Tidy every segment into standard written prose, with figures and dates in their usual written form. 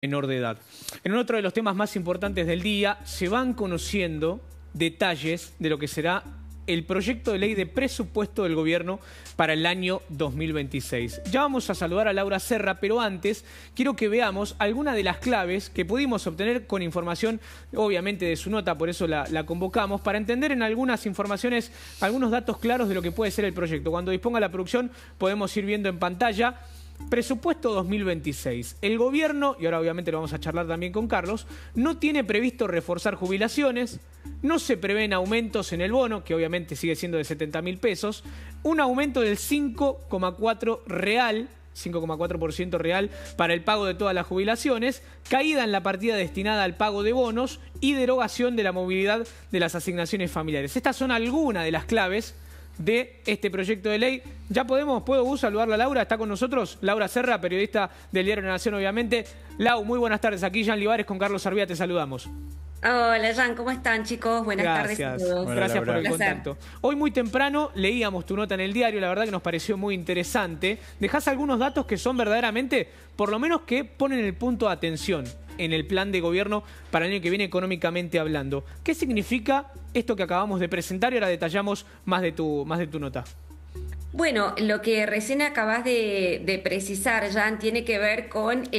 menor de edad. En otro de los temas más importantes del día, se van conociendo detalles de lo que será el proyecto de ley de presupuesto del gobierno para el año 2026. Ya vamos a saludar a Laura Serra, pero antes quiero que veamos algunas de las claves que pudimos obtener con información, obviamente de su nota, por eso la convocamos, para entender en algunas informaciones, algunos datos claros de lo que puede ser el proyecto. Cuando disponga la producción podemos ir viendo en pantalla. Presupuesto 2026. El gobierno, y ahora obviamente lo vamos a charlar también con Carlos, no tiene previsto reforzar jubilaciones, no se prevén aumentos en el bono, que obviamente sigue siendo de 70.000 pesos, un aumento del 5,4% real para el pago de todas las jubilaciones, caída en la partida destinada al pago de bonos y derogación de la movilidad de las asignaciones familiares. Estas son algunas de las claves de este proyecto de ley. Ya puedo saludarla a Laura, está con nosotros Laura Serra, periodista del Diario La Nación, obviamente. Lau, muy buenas tardes, aquí Jan Libares con Carlos Arbía, te saludamos. Hola Jan, ¿cómo están chicos? Buenas tardes a todos. Hola, gracias por el contacto. Hoy muy temprano leíamos tu nota en el diario, la verdad que nos pareció muy interesante. Dejás algunos datos que son verdaderamente, por lo menos que ponen el punto de atención en el plan de gobierno para el año que viene económicamente hablando. ¿Qué significa esto que acabamos de presentar? Y ahora detallamos más de tu nota. Bueno, lo que recién acabas de precisar, Jan, tiene que ver con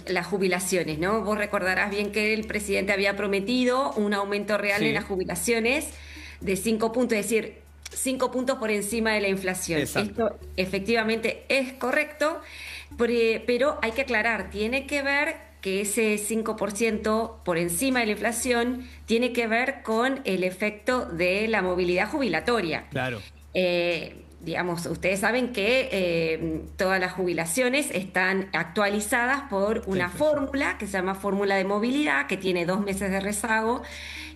las jubilaciones, ¿no? Vos recordarás bien que el presidente había prometido un aumento real en las jubilaciones de 5 puntos, es decir, 5 puntos por encima de la inflación. Exacto. Esto efectivamente es correcto, pero hay que aclarar, tiene que ver que ese 5% por encima de la inflación tiene que ver con el efecto de la movilidad jubilatoria. Claro. Digamos, ustedes saben que todas las jubilaciones están actualizadas por una fórmula que se llama fórmula de movilidad, que tiene 2 meses de rezago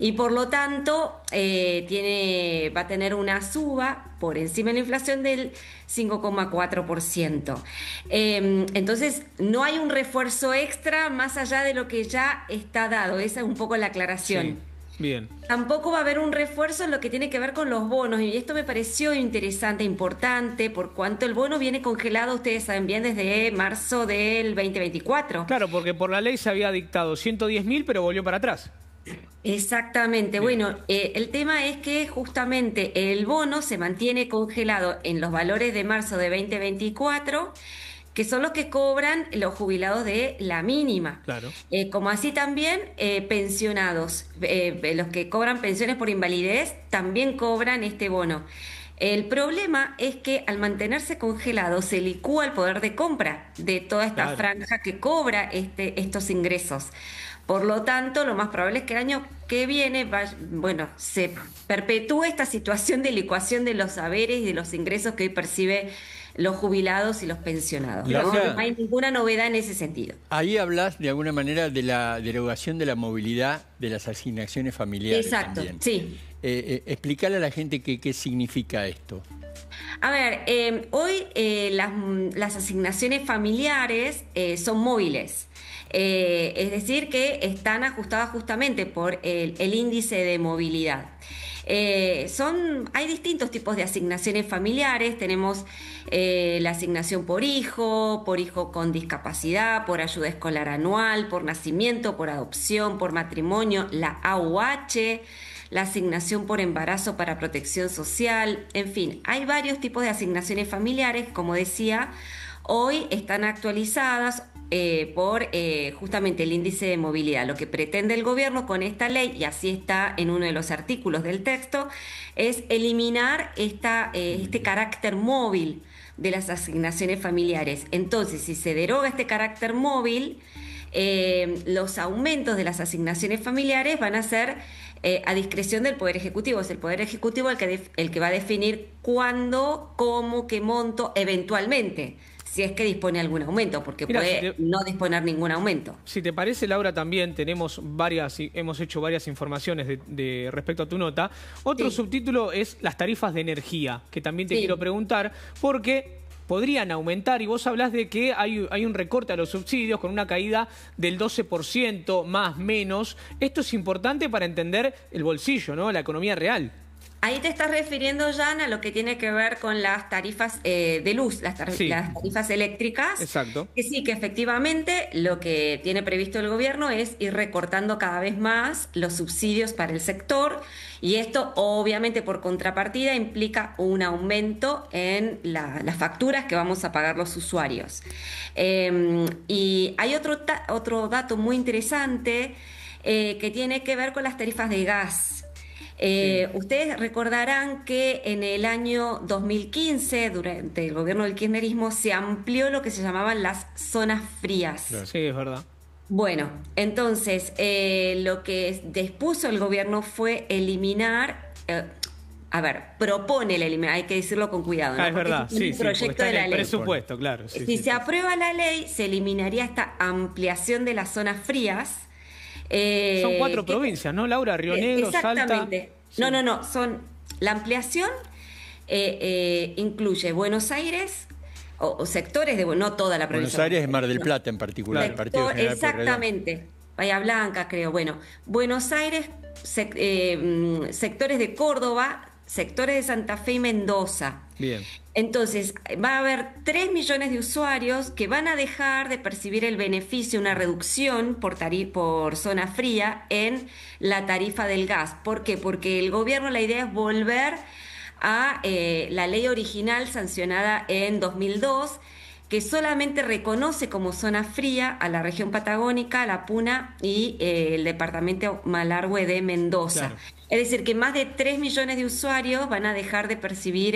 y por lo tanto va a tener una suba por encima de la inflación del 5,4%. Entonces, no hay un refuerzo extra más allá de lo que ya está dado. Esa es un poco la aclaración. Sí. Bien. Tampoco va a haber un refuerzo en lo que tiene que ver con los bonos, y esto me pareció interesante, importante, por cuanto el bono viene congelado, ustedes saben bien, desde marzo del 2024. Claro, porque por la ley se había dictado 110.000, pero volvió para atrás. Exactamente. Bien. Bueno, el tema es que justamente el bono se mantiene congelado en los valores de marzo de 2024, que son los que cobran los jubilados de la mínima. Claro. Como así también pensionados, los que cobran pensiones por invalidez también cobran este bono. El problema es que al mantenerse congelado se licúa el poder de compra de toda esta franja que cobra estos ingresos. Por lo tanto, lo más probable es que el año que viene se perpetúe esta situación de licuación de los saberes y de los ingresos que hoy percibe los jubilados y los pensionados. No hay ninguna novedad en ese sentido. Ahí hablas de alguna manera de la derogación de la movilidad de las asignaciones familiares. Exacto, también. Sí. Explicarle a la gente qué significa esto. A ver, hoy las asignaciones familiares son móviles. Es decir, que están ajustadas justamente por el índice de movilidad. Hay distintos tipos de asignaciones familiares. Tenemos la asignación por hijo con discapacidad, por ayuda escolar anual, por nacimiento, por adopción, por matrimonio, la AUH, la asignación por embarazo para protección social. En fin, hay varios tipos de asignaciones familiares, como decía. Hoy están actualizadas por justamente el índice de movilidad. Lo que pretende el gobierno con esta ley, y así está en uno de los artículos del texto, es eliminar este carácter móvil de las asignaciones familiares. Entonces, si se deroga este carácter móvil, los aumentos de las asignaciones familiares van a ser a discreción del Poder Ejecutivo. Es el Poder Ejecutivo el que va a definir cuándo, cómo, qué monto, eventualmente, si es que dispone algún aumento, porque puede no disponer ningún aumento. Si te parece, Laura, también hemos hecho varias informaciones respecto a tu nota. Otro subtítulo es las tarifas de energía, que también te quiero preguntar, porque podrían aumentar, y vos hablás de que hay un recorte a los subsidios con una caída del 12%, más, menos. Esto es importante para entender el bolsillo, ¿no? La economía real. Ahí te estás refiriendo, Jan, a lo que tiene que ver con las tarifas de luz, Sí, las tarifas eléctricas, exacto. que sí, que efectivamente lo que tiene previsto el gobierno es ir recortando cada vez más los subsidios para el sector, y esto obviamente por contrapartida implica un aumento en las facturas que vamos a pagar los usuarios. Y hay otro dato muy interesante que tiene que ver con las tarifas de gas. Sí, Ustedes recordarán que en el año 2015, durante el gobierno del kirchnerismo, se amplió lo que se llamaban las zonas frías. Claro. sí, es verdad. Bueno, entonces lo que dispuso el gobierno fue eliminar, propone la eliminación, hay que decirlo con cuidado, ¿no? Ah, es Porque verdad, es un sí, sí, porque proyecto está de en la el ley. presupuesto, claro. Sí, Si sí, se sí. aprueba la ley, se eliminaría esta ampliación de las zonas frías. Son 4 Que provincias, ¿no, Laura? Río Negro, Salta. exactamente. No, Sí. no, no. La ampliación incluye Buenos Aires o sectores de, no toda la Buenos provincia. Aires y Mar del No, Plata en particular, el Claro. Partido General Pueyrredón. exactamente. Bahía Blanca, creo. Bueno, Buenos Aires, sectores de Córdoba, sectores de Santa Fe y Mendoza. Bien. Entonces, va a haber 3 millones de usuarios que van a dejar de percibir el beneficio, una reducción por zona fría en la tarifa del gas. ¿Por qué? Porque el gobierno, la idea es volver a la ley original sancionada en 2002, que solamente reconoce como zona fría a la región patagónica, la Puna y el departamento Malargüe de Mendoza. Claro. Es decir, que más de 3 millones de usuarios van a dejar de percibir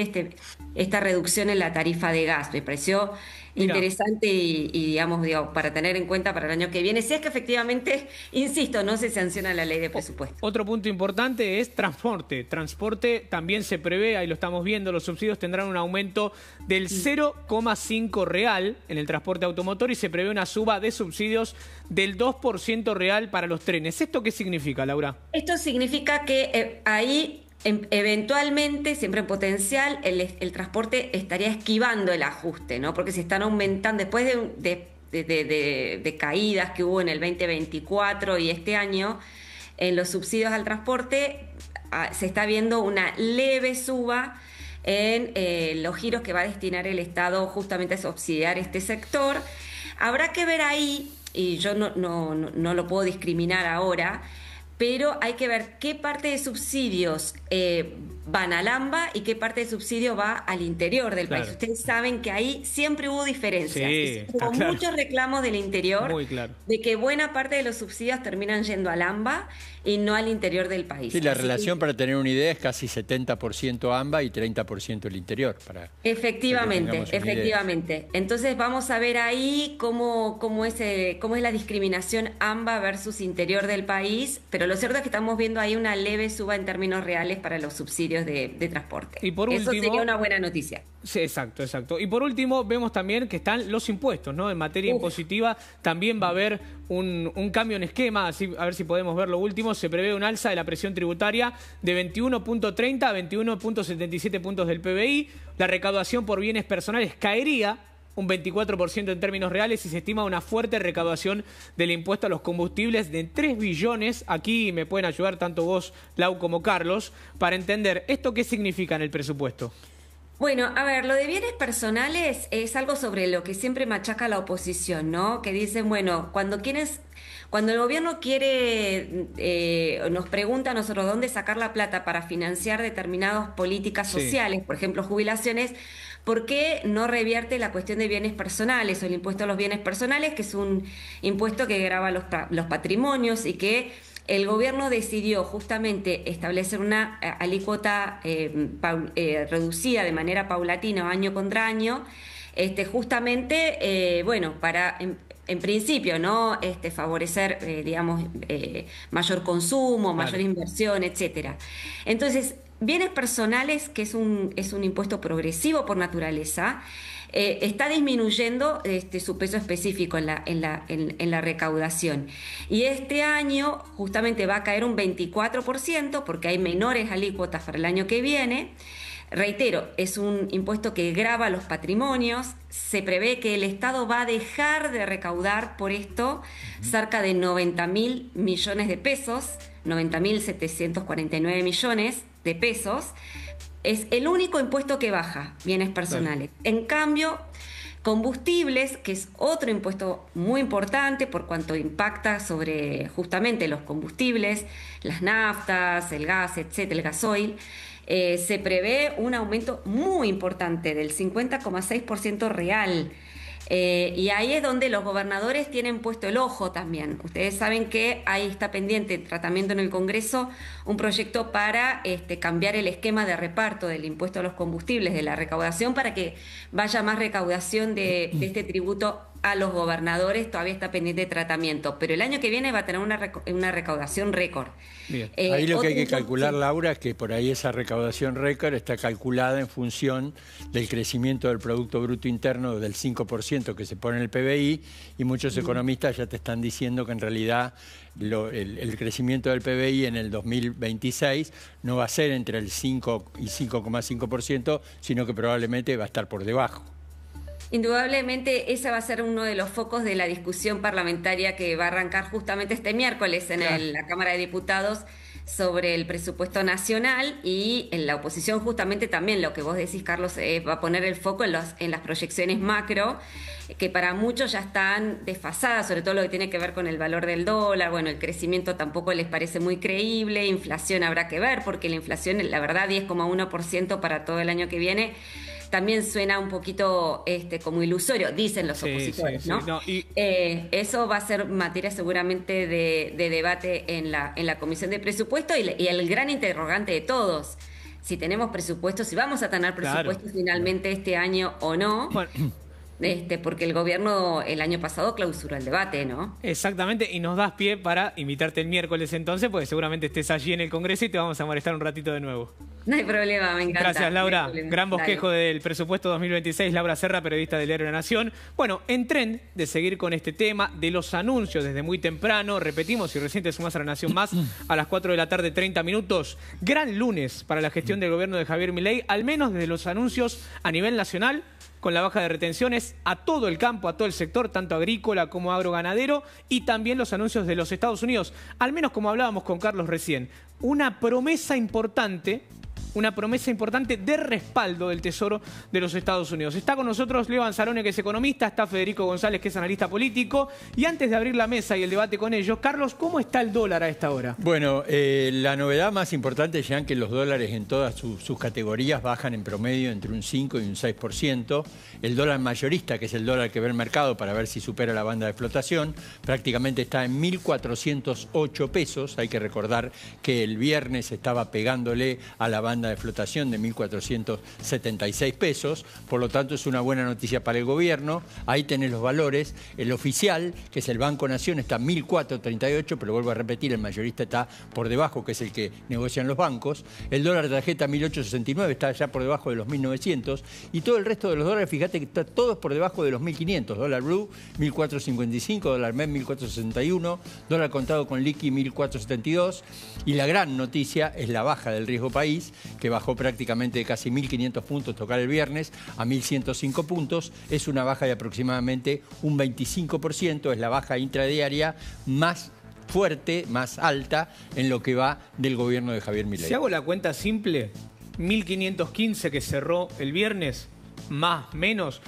esta reducción en la tarifa de gas. Me pareció Mira. interesante y digamos, para tener en cuenta para el año que viene, si es que efectivamente, insisto, no se sanciona la ley de presupuesto. Otro punto importante es transporte. Transporte también se prevé, ahí lo estamos viendo, los subsidios tendrán un aumento del 0,5 real en el transporte automotor y se prevé una suba de subsidios del 2% real para los trenes. ¿Esto qué significa, Laura? Esto significa que ahí eventualmente, siempre en potencial, el transporte estaría esquivando el ajuste, ¿no? Porque se están aumentando, después de caídas que hubo en el 2024 y este año, en los subsidios al transporte, se está viendo una leve suba en los giros que va a destinar el Estado justamente a subsidiar este sector. Habrá que ver ahí, y yo no lo puedo discriminar ahora, pero hay que ver qué parte de subsidios van al AMBA y qué parte de subsidio va al interior del Claro. país. Ustedes saben que ahí siempre hubo diferencias. Sí, Y siempre está hubo claro. muchos reclamos del interior Muy claro. de que buena parte de los subsidios terminan yendo al AMBA y no al interior del país. Sí, la Así que- relación, para tener una idea, es casi 70% AMBA y 30% el interior. Efectivamente, tengamos una idea. efectivamente. Entonces vamos a ver ahí cómo es la discriminación AMBA versus interior del país, pero lo cierto es que estamos viendo ahí una leve suba en términos reales para los subsidios de transporte. Y por Eso último- sería una buena noticia. Sí, exacto, exacto. Y por último, vemos también que están los impuestos, ¿no? En materia Uf. impositiva también va a haber un cambio en esquema, así, a ver si podemos ver lo último. Se prevé un alza de la presión tributaria de 21,30 a 21,77 puntos del PBI. La recaudación por bienes personales caería un 24% en términos reales y se estima una fuerte recaudación del impuesto a los combustibles de 3 billones. Aquí me pueden ayudar tanto vos, Lau, como Carlos, para entender esto qué significa en el presupuesto. Bueno, a ver, lo de bienes personales es algo sobre lo que siempre machaca la oposición, ¿no? Que dicen, bueno, cuando el gobierno quiere, nos pregunta a nosotros dónde sacar la plata para financiar determinadas políticas Sí. sociales, por ejemplo, jubilaciones, ¿por qué no revierte la cuestión de bienes personales o el impuesto a los bienes personales, que es un impuesto que grava los patrimonios y que el gobierno decidió justamente establecer una alícuota reducida de manera paulatina año contra año, justamente, bueno, para en principio, ¿no? Favorecer, digamos, mayor consumo, mayor Claro. inversión, etcétera. Entonces, bienes personales, que es un impuesto progresivo por naturaleza, está disminuyendo su peso específico en la recaudación. Y este año justamente va a caer un 24% porque hay menores alícuotas para el año que viene. Reitero, es un impuesto que grava los patrimonios. Se prevé que el Estado va a dejar de recaudar por esto cerca de 90.000 millones de pesos, 90.749 millones de pesos. Es el único impuesto que baja bienes personales. En cambio, combustibles, que es otro impuesto muy importante por cuanto impacta sobre justamente los combustibles, las naftas, el gas, etcétera, el gasoil, se prevé un aumento muy importante del 50,6% real. Y ahí es donde los gobernadores tienen puesto el ojo también. Ustedes saben que ahí está pendiente tratamiento en el Congreso un proyecto para cambiar el esquema de reparto del impuesto a los combustibles, de la recaudación, para que vaya más recaudación de este tributo a los gobernadores. Todavía está pendiente de tratamiento, pero el año que viene va a tener una recaudación récord. Ahí lo que hay que calcular, Laura, es que por ahí esa recaudación récord está calculada en función del crecimiento del Producto Bruto Interno del 5% que se pone en el PBI, y muchos economistas ya te están diciendo que en realidad el crecimiento del PBI en el 2026 no va a ser entre el 5 y 5,5%, sino que probablemente va a estar por debajo. Indudablemente ese va a ser uno de los focos de la discusión parlamentaria que va a arrancar justamente este miércoles en la Cámara de Diputados sobre el presupuesto nacional, y en la oposición justamente también lo que vos decís, Carlos, va a poner el foco en las proyecciones macro, que para muchos ya están desfasadas, sobre todo lo que tiene que ver con el valor del dólar. Bueno, el crecimiento tampoco les parece muy creíble, inflación habrá que ver, porque la inflación, la verdad, 10,1% para todo el año que viene, también suena un poquito como ilusorio, dicen los opositores, ¿no? Eso va a ser materia seguramente de debate en la Comisión de Presupuesto, y el gran interrogante de todos, si tenemos presupuestos, si vamos a tener presupuestos finalmente este año o no. Bueno. Porque el gobierno el año pasado clausuró el debate, ¿no? Exactamente, y nos das pie para invitarte el miércoles entonces, porque seguramente estés allí en el Congreso y te vamos a molestar un ratito de nuevo. No hay problema, me encanta. Gracias, Laura. Gran bosquejo del presupuesto 2026. Laura Serra, periodista del diario La Nación. Bueno, en tren de seguir con este tema de los anuncios desde muy temprano. Repetimos, si recién te sumás a La Nación Más, a las 4 de la tarde, 30 minutos. Gran lunes para la gestión del gobierno de Javier Milei, al menos desde los anuncios a nivel nacional, con la baja de retenciones a todo el campo, a todo el sector, tanto agrícola como agroganadero, y también los anuncios de los Estados Unidos, al menos como hablábamos con Carlos recién. Una promesa importante de respaldo del Tesoro de los Estados Unidos. Está con nosotros Leo Anzalone, que es economista, está Federico González, que es analista político, y antes de abrir la mesa y el debate con ellos, Carlos, ¿cómo está el dólar a esta hora? Bueno, la novedad más importante es ya que los dólares en todas sus categorías bajan en promedio entre un 5 y un 6%. El dólar mayorista, que es el dólar que ve el mercado para ver si supera la banda de flotación, prácticamente está en 1.408 pesos. Hay que recordar que el viernes estaba pegándole a la banda de flotación de 1.476 pesos, por lo tanto es una buena noticia para el gobierno. Ahí tenés los valores. El oficial, que es el Banco Nación, está en 1.438, pero vuelvo a repetir, el mayorista está por debajo, que es el que negocian los bancos. El dólar de tarjeta 1.869 está ya por debajo de los 1.900, y todo el resto de los dólares, fíjate que está todos por debajo de los 1.500. Dólar blue 1.455, dólar MEP 1.461, dólar contado con liqui 1.472, y la gran noticia es la baja del riesgo país, que bajó prácticamente de casi 1.500 puntos tocar el viernes a 1.105 puntos. Es una baja de aproximadamente un 25%, es la baja intradiaria más fuerte, más alta en lo que va del gobierno de Javier Milei. Si hago la cuenta simple, 1.515 que cerró el viernes, menos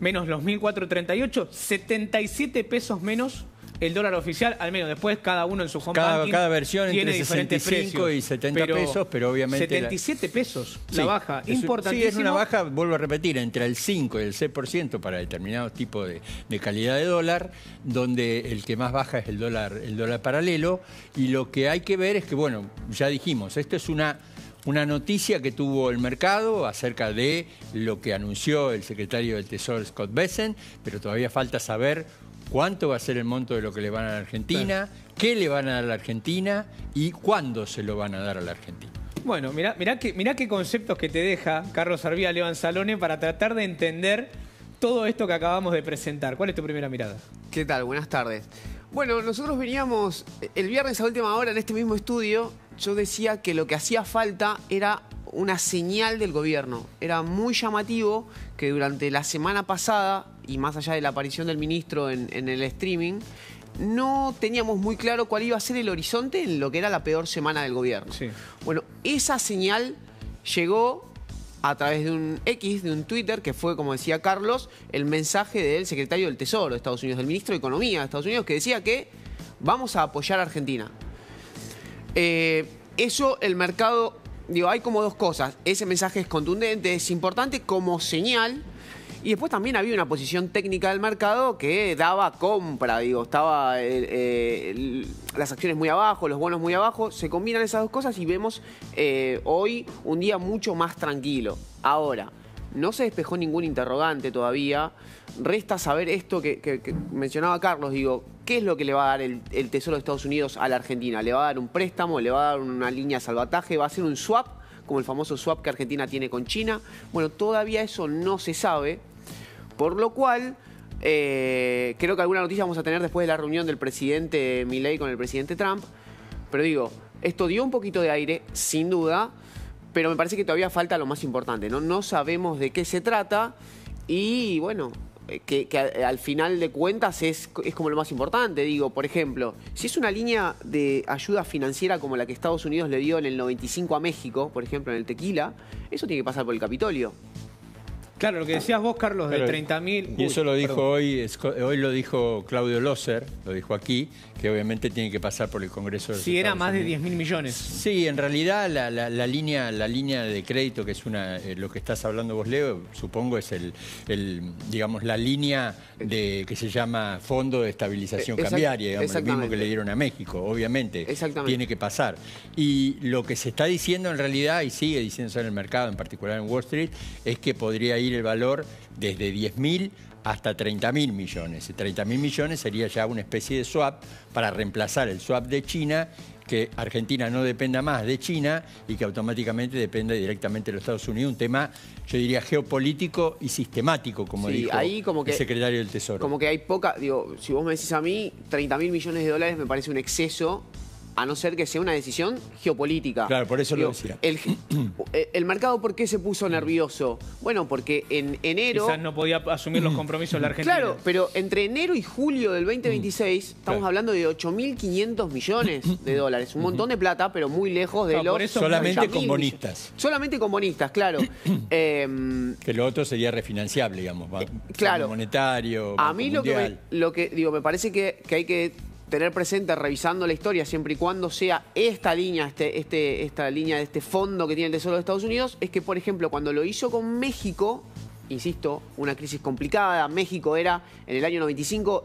los 1.438, 77 pesos menos el dólar oficial, al menos. Después cada uno en su home banking cada versión tiene entre 65 y 70 pesos, pero obviamente... 77 pesos la baja, importantísimo. Sí, es una baja, vuelvo a repetir, entre el 5 y el 6% para determinados tipos de calidad de dólar, donde el que más baja es el dólar paralelo. Y lo que hay que ver es que, bueno, ya dijimos, esto es una noticia que tuvo el mercado acerca de lo que anunció el secretario del Tesoro, Scott Bessent, pero todavía falta saber cuánto va a ser el monto de lo que le van a dar a la Argentina, qué le van a dar a la Argentina y cuándo se lo van a dar a la Argentina. Bueno, mirá qué conceptos que te deja Carlos Arvía, Leo Anzalone, para tratar de entender todo esto que acabamos de presentar. ¿Cuál es tu primera mirada? ¿Qué tal? Buenas tardes. Bueno, nosotros veníamos el viernes a última hora en este mismo estudio. Yo decía que lo que hacía falta era una señal del gobierno. Era muy llamativo que durante la semana pasada, y más allá de la aparición del ministro en el streaming, no teníamos muy claro cuál iba a ser el horizonte en lo que era la peor semana del gobierno. Sí. Bueno, esa señal llegó a través de un X, de un Twitter, que fue, como decía Carlos, el mensaje del secretario del Tesoro de Estados Unidos, del ministro de Economía de Estados Unidos, que decía que vamos a apoyar a Argentina. Eso, el mercado, digo, hay como dos cosas. Ese mensaje es contundente, es importante como señal. Y después también había una posición técnica del mercado que daba compra, digo, estaba las acciones muy abajo, los bonos muy abajo. Se combinan esas dos cosas y vemos hoy un día mucho más tranquilo. Ahora, no se despejó ningún interrogante todavía. Resta saber esto que mencionaba Carlos, digo, ¿qué es lo que le va a dar el Tesoro de Estados Unidos a la Argentina? ¿Le va a dar un préstamo? ¿Le va a dar una línea de salvataje? ¿Va a ser un swap, como el famoso swap que Argentina tiene con China? Bueno, todavía eso no se sabe, por lo cual creo que alguna noticia vamos a tener después de la reunión del presidente Milei con el presidente Trump. Pero digo, esto dio un poquito de aire, sin duda, pero me parece que todavía falta lo más importante, ¿no? No sabemos de qué se trata y, bueno, que al final de cuentas es como lo más importante. Digo, por ejemplo, si es una línea de ayuda financiera como la que Estados Unidos le dio en el 95 a México, por ejemplo, en el tequila, eso tiene que pasar por el Capitolio. Claro, lo que decías vos, Carlos, de 30.000... Y eso lo dijo hoy lo dijo Claudio Loser, lo dijo aquí, que obviamente tiene que pasar por el Congreso de los Sí, era Estados más de Unidos. 10.000 millones. Sí, en realidad la línea de crédito, que es lo que estás hablando vos, Leo, supongo es digamos, la línea que se llama Fondo de Estabilización Cambiaria, digamos, lo mismo que le dieron a México, obviamente. Tiene que pasar. Y lo que se está diciendo en realidad, y sigue diciéndose en el mercado, en particular en Wall Street, es que podría ir el valor desde 10.000 hasta 30.000 millones. 30.000 millones sería ya una especie de swap para reemplazar el swap de China, que Argentina no dependa más de China y que automáticamente dependa directamente de los Estados Unidos. Un tema, yo diría, geopolítico y sistemático, como dijo ahí como que, el secretario del Tesoro. Como que hay poca, digo, si vos me decís a mí, 30.000 millones de dólares me parece un exceso, a no ser que sea una decisión geopolítica. Claro, por eso lo decía. El mercado, ¿por qué se puso nervioso? Bueno, porque en enero... Quizás no podía asumir los compromisos de la Argentina. Claro, pero entre enero y julio del 2026 estamos hablando de 8.500 millones de dólares. Un montón de plata, pero muy lejos de los... Solamente con bonistas. Solamente con bonistas, claro. Que lo otro sería refinanciable, digamos. Claro. Monetario, a mí mundial. lo que digo, me parece que hay que tener presente, revisando la historia, siempre y cuando sea esta línea, esta línea de este fondo que tiene el Tesoro de Estados Unidos, es que, por ejemplo, cuando lo hizo con México, insisto, una crisis complicada, México era, en el año 95,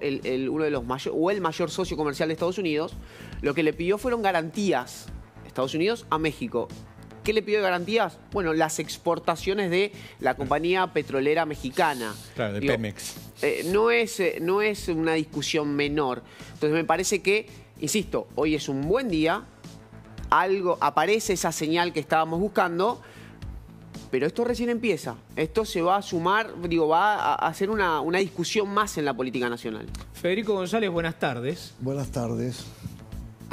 uno de los el mayor socio comercial de Estados Unidos, lo que le pidió fueron garantías, Estados Unidos a México. ¿Qué le pidió de garantías? Bueno, las exportaciones de la compañía petrolera mexicana. Claro, de Pemex. No es una discusión menor. Entonces me parece que, insisto, hoy es un buen día, aparece esa señal que estábamos buscando, pero esto recién empieza. Esto se va a sumar, va a hacer una discusión más en la política nacional. Federico González, buenas tardes. Buenas tardes.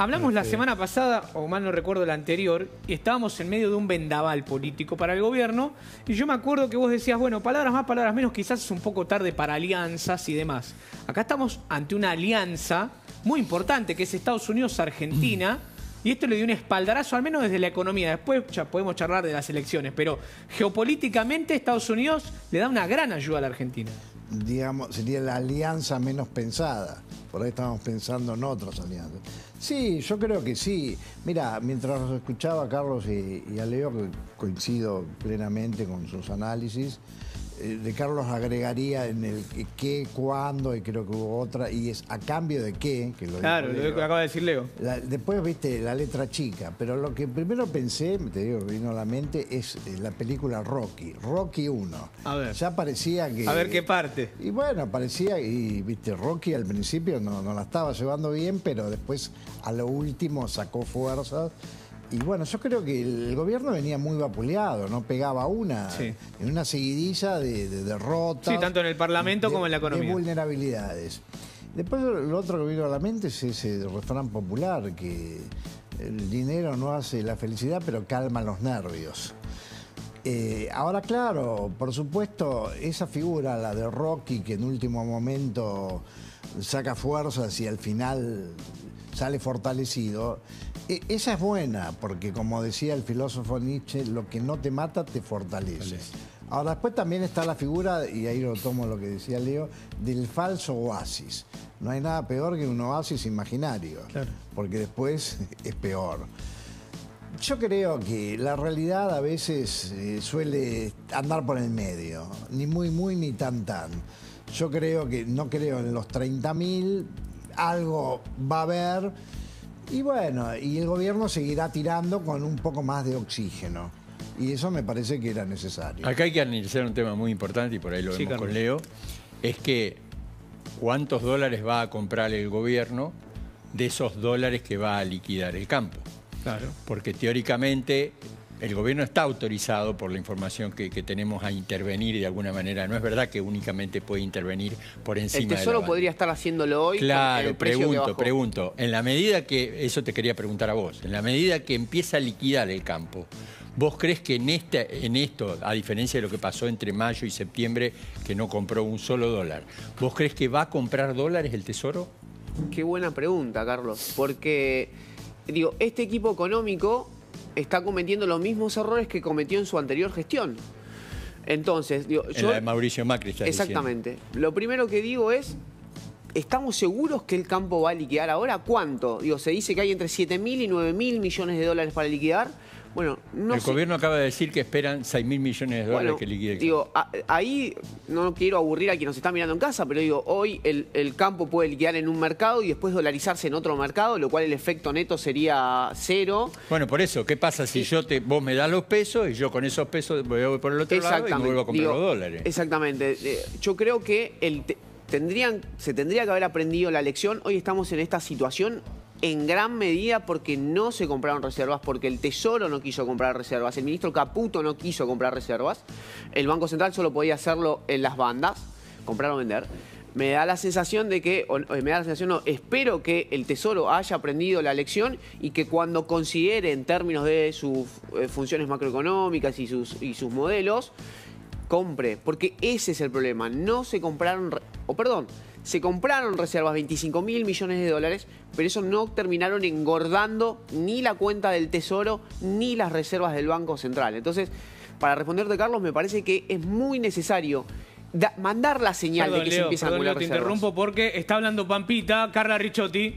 Hablamos la semana pasada, o mal no recuerdo la anterior, y estábamos en medio de un vendaval político para el gobierno, y yo me acuerdo que vos decías, bueno, palabras más, palabras menos, quizás es un poco tarde para alianzas y demás. Acá estamos ante una alianza muy importante, que es Estados Unidos-Argentina, y esto le dio un espaldarazo, al menos desde la economía. Después ya podemos charlar de las elecciones, pero geopolíticamente Estados Unidos le da una gran ayuda a la Argentina. Digamos, sería la alianza menos pensada. Por ahí estamos pensando en otras alianzas. Sí, yo creo que sí. Mira, mientras los escuchaba a Carlos y a Leo, que coincido plenamente con sus análisis, de Carlos agregaría en el qué, cuándo, y creo que hubo otra, y es a cambio de qué, que lo claro, lo que acaba de decir Leo. Después, viste, la letra chica, pero lo que primero pensé, te digo, vino a la mente, es la película Rocky 1. A ver. Ya parecía que... A ver qué parte. Y bueno, parecía, y viste, Rocky al principio no la estaba llevando bien, pero después a lo último sacó fuerzas. Y bueno, yo creo que el gobierno venía muy vapuleado, no pegaba en una seguidilla de derrotas. Sí, tanto en el Parlamento como en la economía. De vulnerabilidades. Después lo otro que vino a la mente es ese refrán popular, que el dinero no hace la felicidad, pero calma los nervios. Ahora, claro, por supuesto, esa figura, la de Rocky, que en último momento saca fuerzas y al final sale fortalecido, esa es buena, porque como decía el filósofo Nietzsche, lo que no te mata te fortalece. Ahora, después también está la figura, y ahí lo tomo lo que decía Leo, del falso oasis. No hay nada peor que un oasis imaginario, claro, porque después es peor. Yo creo que la realidad a veces suele andar por el medio, ni muy, muy, ni tan, tan. Yo creo que no creo en los 30.000, algo va a haber, y bueno, y el gobierno seguirá tirando con un poco más de oxígeno. Y eso me parece que era necesario. Acá hay que analizar un tema muy importante, y por ahí lo vemos con Leo, es que ¿cuántos dólares va a comprar el gobierno de esos dólares que va a liquidar el campo? Claro. Porque teóricamente el gobierno está autorizado por la información que tenemos a intervenir y de alguna manera no es verdad que únicamente puede intervenir por encima de la banda. El Tesoro podría estar haciéndolo hoy. Claro, pregunto. En la medida que, eso te quería preguntar a vos, en la medida que empieza a liquidar el campo, ¿vos crees que en esto, a diferencia de lo que pasó entre mayo y septiembre, que no compró un solo dólar, ¿vos crees que va a comprar dólares el Tesoro? Qué buena pregunta, Carlos, porque digo, este equipo económico está cometiendo los mismos errores que cometió en su anterior gestión. Entonces, digo, la de Mauricio Macri está exactamente. Diciendo. Lo primero que digo es, ¿estamos seguros que el campo va a liquidar ahora? ¿Cuánto? Digo, se dice que hay entre 7.000 y 9.000 millones de dólares para liquidar. Bueno, no el gobierno acaba de decir que esperan 6.000 millones de dólares que liquide el campo. Digo, ahí no quiero aburrir a quien nos está mirando en casa, pero digo, hoy el campo puede liquidar en un mercado y después dolarizarse en otro mercado, lo cual el efecto neto sería cero. Bueno, por eso, ¿qué pasa si vos me das los pesos y yo con esos pesos voy por el otro lado y me vuelvo a comprar los dólares? Exactamente. Yo creo que se tendría que haber aprendido la lección. Hoy estamos en esta situación en gran medida porque no se compraron reservas, porque el Tesoro no quiso comprar reservas, el ministro Caputo no quiso comprar reservas, el Banco Central solo podía hacerlo en las bandas, comprar o vender. Me da la sensación de que, espero que el Tesoro haya aprendido la lección y que cuando considere en términos de sus funciones macroeconómicas y sus modelos, compre, porque ese es el problema. No se compraron, se compraron reservas, 25.000 millones de dólares, pero eso no terminaron engordando ni la cuenta del Tesoro ni las reservas del Banco Central. Entonces, para responderte, Carlos, me parece que es muy necesario mandar la señal de que se empiezan a acumular reservas. Te interrumpo porque está hablando Pampita, Carla Ricciotti.